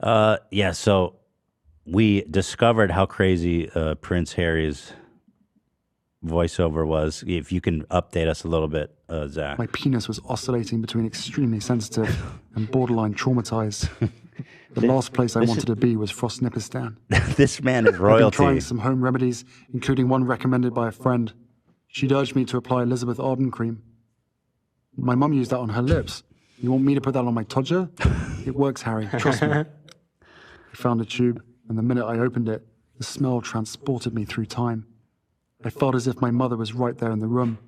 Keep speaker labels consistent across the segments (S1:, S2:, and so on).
S1: Yeah, so we discovered how crazy Prince Harry's voiceover was. If you can update us a little bit, Zach.
S2: My penis was oscillating between extremely sensitive and borderline traumatized. The last place I wanted to be was Frostnipistan.
S1: This man is
S2: I've been
S1: royalty.
S2: trying some home remedies, including one recommended by a friend. She'd urged me to apply Elizabeth Arden cream. My mum used that on her lips. You want me to put that on my todger? It works, Harry. Trust me. I found a tube, and the minute I opened it, the smell transported me through time. I felt as if my mother was right there in the room.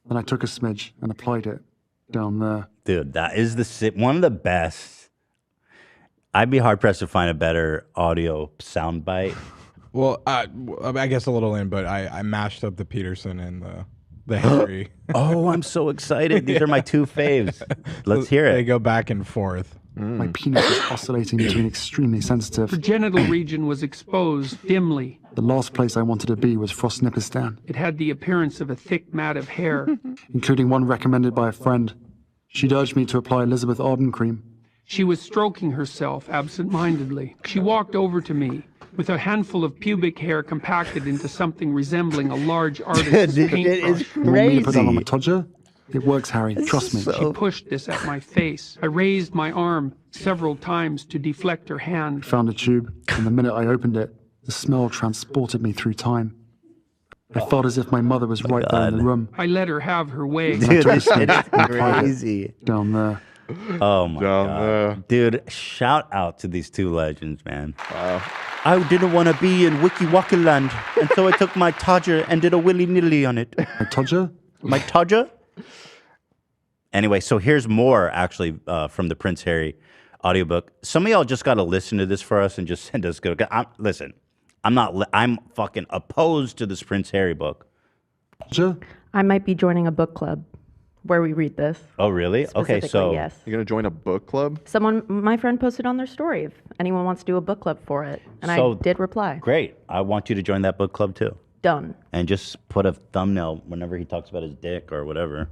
S2: Then I took a smidge and applied it down there.
S1: Dude, that is one of the best. I'd be hard pressed to find a better audio soundbite.
S3: Well, I guess a little in, but I mashed up the Peterson and the Harry.
S1: Oh, I'm so excited. These are my two faves. Let's hear it.
S3: They go back and forth.
S2: My penis was oscillating between extremely sensitive.
S4: Her genital region was exposed dimly.
S2: The last place I wanted to be was Frostnipistan.
S4: It had the appearance of a thick mat of hair.
S2: Including one recommended by a friend. She'd urged me to apply Elizabeth Arden cream.
S4: She was stroking herself absent-mindedly. She walked over to me with a handful of pubic hair compacted into something resembling a large artist's paintbrush.
S2: You want me to put that on my todger? It works, Harry. Trust me.
S4: She pushed this at my face. I raised my arm several times to deflect her hand.
S2: I found a tube, and the minute I opened it, the smell transported me through time. I felt as if my mother was right there in the room.
S4: I let her have her way.
S1: Dude, it's crazy.
S2: Down there.
S1: Oh my god, dude! Shout out to these two legends, man. Wow. I didn't want to be in Wiki Waka Land, and so I took my Todger and did a willy nilly on it.
S2: My Todger?
S1: My Todger? Anyway, so here's more actually from the Prince Harry audiobook. Some of y'all just got to listen to this for us and just send us good. Listen, I'm fucking opposed to this Prince Harry book.
S5: I might be joining a book club where we read this.
S1: Oh, really? Okay, so
S5: yes.
S6: You're gonna join a book club?
S5: My friend posted on their story if anyone wants to do a book club for it, and
S1: So,
S5: I did reply.
S1: Great. I want you to join that book club too.
S5: Done.
S1: And just put a thumbnail whenever he talks about his dick or whatever.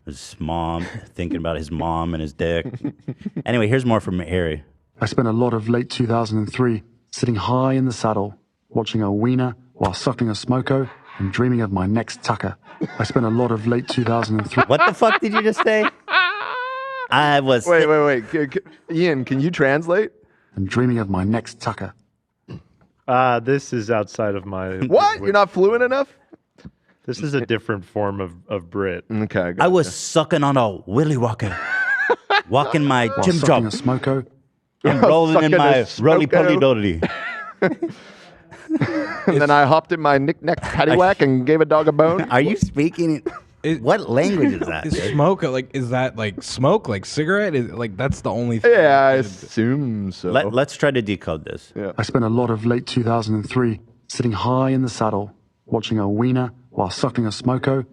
S1: His mom, thinking about his mom and his dick. Anyway, here's more from Harry.
S2: I spent a lot of late 2003 sitting high in the saddle, watching a wiener while suckling a smoko and dreaming of my next tucker. I spent a lot of late 2003.
S1: What the fuck did you just say? I was.
S6: Wait. Ian, can you translate?
S2: And dreaming of my next tucker.
S7: This is outside of my.
S6: What? You're not fluent enough?
S7: This is a different form of Brit.
S6: Okay.
S1: I was sucking on a willy walker, walking my
S2: While
S1: gym
S2: sucking
S1: job,
S2: a smoko.
S1: and rolling in
S6: Sucking a
S1: my roly poly
S6: smoko.
S1: doly.
S6: And then I hopped in my knick-knack paddywhack and gave a dog a bone.
S1: Are you speaking? What language is that?
S3: Is
S1: dude?
S3: smoke is that like smoke, like cigarette? Is like that's the only thing.
S6: Yeah, I assume so.
S1: Let's try to decode this.
S6: Yeah.
S2: I spent a lot of late 2003 sitting high in the saddle, watching a wiener while suckling a smoko.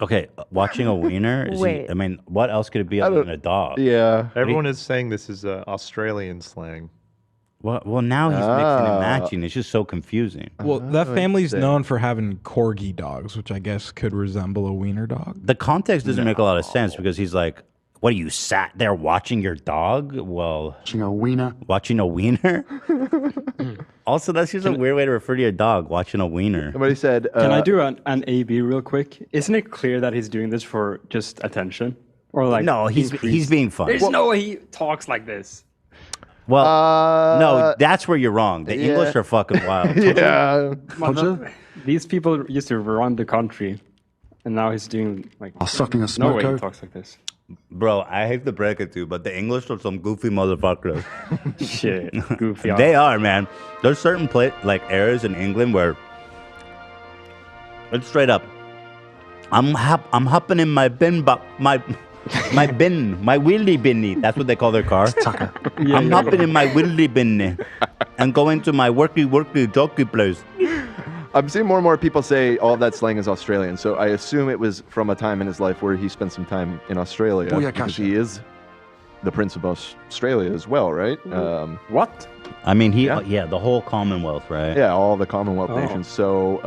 S1: Okay, watching a wiener.
S5: Wait.
S1: I mean, what else could it be other than a dog?
S6: Yeah.
S7: Everyone is saying this is Australian slang.
S1: Well, now he's mixing and matching. It's just so confusing.
S3: Well, that family's known for having corgi dogs, which I guess could resemble a wiener dog.
S1: The context doesn't make a lot of sense because he's like, "What? You sat there watching your dog? Well,
S2: Watching a wiener.
S1: watching a wiener." Also, that's just a weird way to refer to your dog. Watching a wiener.
S6: Somebody said.
S8: Can I do an A/B real quick? Isn't it clear that he's doing this for just attention, or like?
S1: No, he's being funny.
S8: There's no way he talks like this.
S1: Well, no, that's where you're wrong. The
S6: yeah.
S1: English are fucking wild.
S6: Yeah.
S2: Todger?
S8: These people used to run the country, and now he's doing like.
S2: While suckling a
S8: No way he
S2: smoko.
S8: talks like this.
S1: Bro, I hate to break it to you, but the English are some goofy motherfuckers.
S8: Shit, goofy.
S1: They are, man. There's certain areas in England where it's straight up. I'm hopping in my bin, my bin, my willy binny. That's what they call their car.
S2: Tucker.
S1: I'm hopping in my willy binny and going to my worky jokey place.
S6: I'm seeing more and more people say all of that slang is Australian, so I assume it was from a time in his life where he spent some time in Australia.
S2: Booyah,
S6: Because
S2: Kasha.
S6: he is the Prince of Australia as well, right?
S8: What?
S1: I mean,
S6: Yeah.
S1: the whole Commonwealth, right?
S6: Yeah, all the Commonwealth
S8: Oh.
S6: nations. So,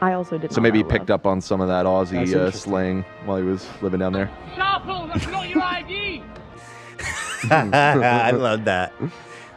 S5: I also did.
S6: so maybe he picked up on some of that
S8: That's
S6: Aussie
S8: interesting.
S6: slang while he was living down there.
S9: Sharples, that's not your ID!
S1: I love that. All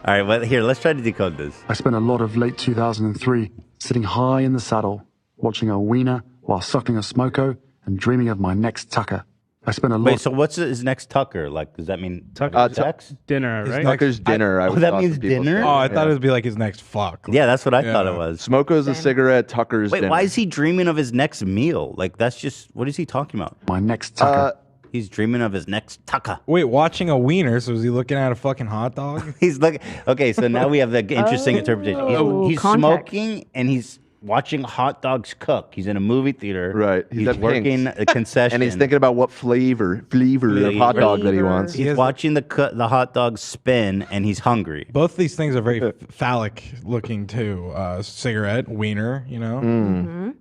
S1: right, well, here, let's try to decode this.
S2: I spent a lot of late 2003 sitting high in the saddle, watching a wiener while suckling a smoko and dreaming of my next tucker. I spent a lot.
S1: Wait, so what's his next tucker? Like, does that mean sex?
S9: Dinner, right?
S6: Tucker's dinner. I
S1: Oh,
S6: would
S1: that
S6: thought
S1: means
S6: people
S1: dinner?
S6: say.
S3: Oh, I thought it would be like his next fuck.
S1: Yeah, that's what I thought it was.
S6: Smoko's a cigarette. Tucker's
S1: Wait,
S6: dinner.
S1: why is he dreaming of his next meal? Like, that's just, what is he talking about?
S2: My next tucker.
S1: He's dreaming of his next tucker.
S3: Wait, watching a wiener, so is he looking at a fucking hot dog?
S1: He's looking, okay, so now we have the interesting interpretation. He's
S5: context.
S1: smoking and he's watching hot dogs cook. He's in a movie theater.
S6: Right.
S1: He's
S6: at
S1: working
S6: Pink's.
S1: a concession.
S6: And he's thinking about what flavor of hot dog that he wants.
S1: He's watching the hot dog spin and he's hungry.
S3: Both these things are very phallic looking too. Cigarette, wiener, you know.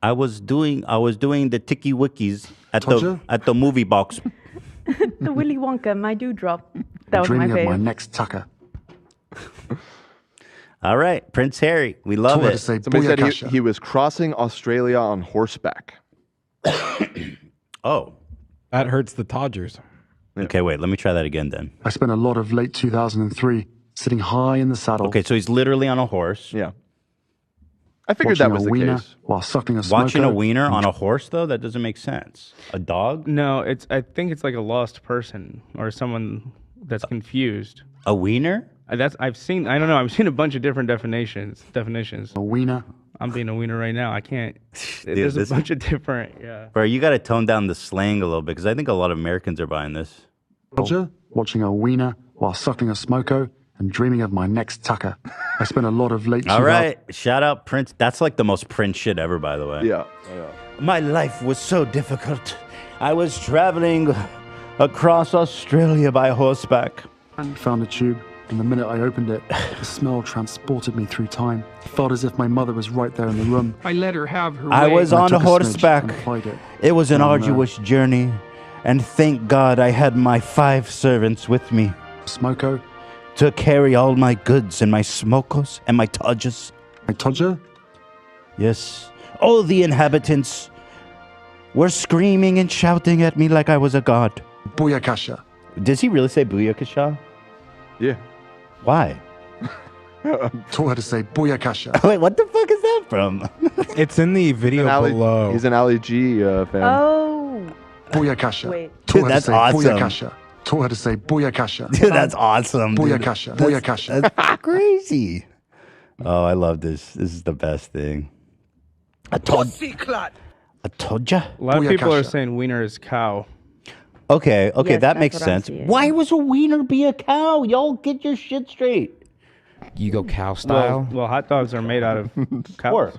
S1: I was doing the Tiki Wikis
S2: Told
S1: at the movie box.
S5: The Willy Wonka, my dewdrop. That was my
S2: dreaming of my
S5: favorite.
S2: next tucker.
S1: All right, Prince Harry, we love
S2: Told her
S1: it.
S2: to say
S6: Somebody said
S2: booyakasha.
S6: he was crossing Australia on horseback.
S1: Oh,
S3: That hurts the Todgers.
S1: okay. Wait, let me try that again then.
S2: I spent a lot of late 2003 sitting high in the saddle.
S1: Okay, so he's literally on a horse.
S6: Yeah. I figured
S2: watching
S6: that was
S2: a
S6: the
S2: wiener
S6: case.
S2: while suckling a smoko.
S1: Watching a wiener on a horse, though, that doesn't make sense. A dog?
S9: No, I think it's like a lost person or someone that's confused.
S1: A wiener?
S9: I've seen a bunch of different definitions.
S2: A wiener.
S9: I'm being a wiener right now. I can't.
S1: Dude,
S9: There's
S1: this-
S9: a bunch of different. Yeah.
S1: Bro, you got to tone down the slang a little bit because I think a lot of Americans are buying this.
S2: Roger, watching a wiener while suckling a smoko and dreaming of my next tucker. I spent a lot of late
S1: All
S2: 2000
S1: right, shout out Prince. That's like the most Prince shit ever, by the way.
S6: Yeah.
S1: My life was so difficult. I was traveling across Australia by horseback.
S2: Found a tube, and the minute I opened it, the smell transported me through time. It felt as if my mother was right there in the room.
S4: I let her have her
S1: I
S4: way.
S1: was
S2: I
S1: on
S2: took a smidge
S1: horseback.
S2: and applied it.
S1: It was an
S2: Oh, no.
S1: arduous journey, and thank God I had my 5 servants with me
S2: Smoko,
S1: to carry all my goods and my smokos and my todges.
S2: my todger,
S1: Yes, all the inhabitants were screaming and shouting at me like I was a god.
S2: booyakasha.
S1: Does he really say booyakasha?
S6: Yeah.
S1: Why?
S2: Taught her to say booyakasha.
S1: Wait, what the fuck is that from?
S3: It's in the video below.
S6: He's an Ali G fan.
S5: Oh,
S2: Booyakasha.
S5: Wait.
S2: Taught her
S1: that's
S2: to say
S1: awesome.
S2: booyakasha. Taught her to say booyakasha.
S1: Dude, that's awesome. dude.
S2: Booyakasha. Booyakasha.
S1: That's crazy. Oh, I love this. This is the best thing. A todja?
S9: A lot of people are
S2: Booyakasha.
S9: saying wiener is cow.
S1: Okay,
S5: Yes,
S1: that
S5: that's
S1: makes
S5: what I'm
S1: sense.
S5: seeing.
S1: Why was a wiener be a cow? Y'all get your shit straight.
S10: You go cow style.
S9: Well, hot dogs are made out of cows.
S1: Pork.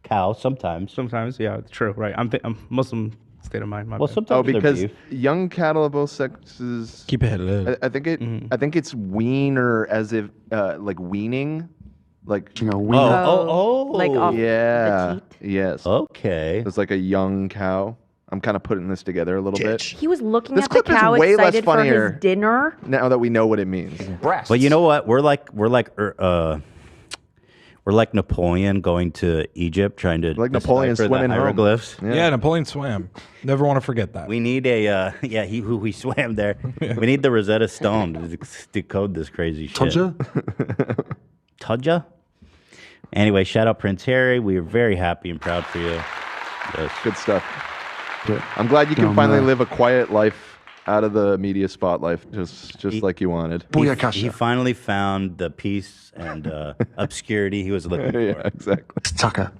S1: Cow sometimes.
S9: Sometimes, yeah, it's true. Right. I'm Muslim state of mind. My
S1: Well,
S9: bad.
S1: sometimes
S6: Oh,
S1: they're
S6: because
S1: beef.
S6: young cattle of both sexes.
S3: Keep it hidden.
S6: I think it. I think it's wiener as if like weaning, like
S2: Watching a wiener.
S5: like off
S6: yeah,
S5: the teat.
S6: yes.
S1: Okay.
S6: It's like a young cow. I'm kind of putting this together a little bit.
S5: He was looking
S6: This
S5: at the
S6: clip is
S5: cow
S6: way less
S5: excited for
S6: funnier.
S5: his dinner.
S6: Now that we know what it means.
S10: Breasts.
S1: But you know what? We're like Napoleon going to Egypt trying to
S6: Like Napoleon
S1: decipher the
S6: swimming home.
S1: hieroglyphs.
S3: Yeah. Napoleon swam. Never want to forget that.
S1: We need a he swam there. We need the Rosetta Stone to decode this crazy shit.
S2: Todger?
S1: Todja? Anyway, shout out Prince Harry. We are very happy and proud for you. Yes.
S6: Good stuff. I'm glad you can finally live a quiet life out of the media spotlight, just like you wanted.
S1: He finally found the peace and obscurity he was looking for.
S6: Yeah, exactly.
S2: Tucker.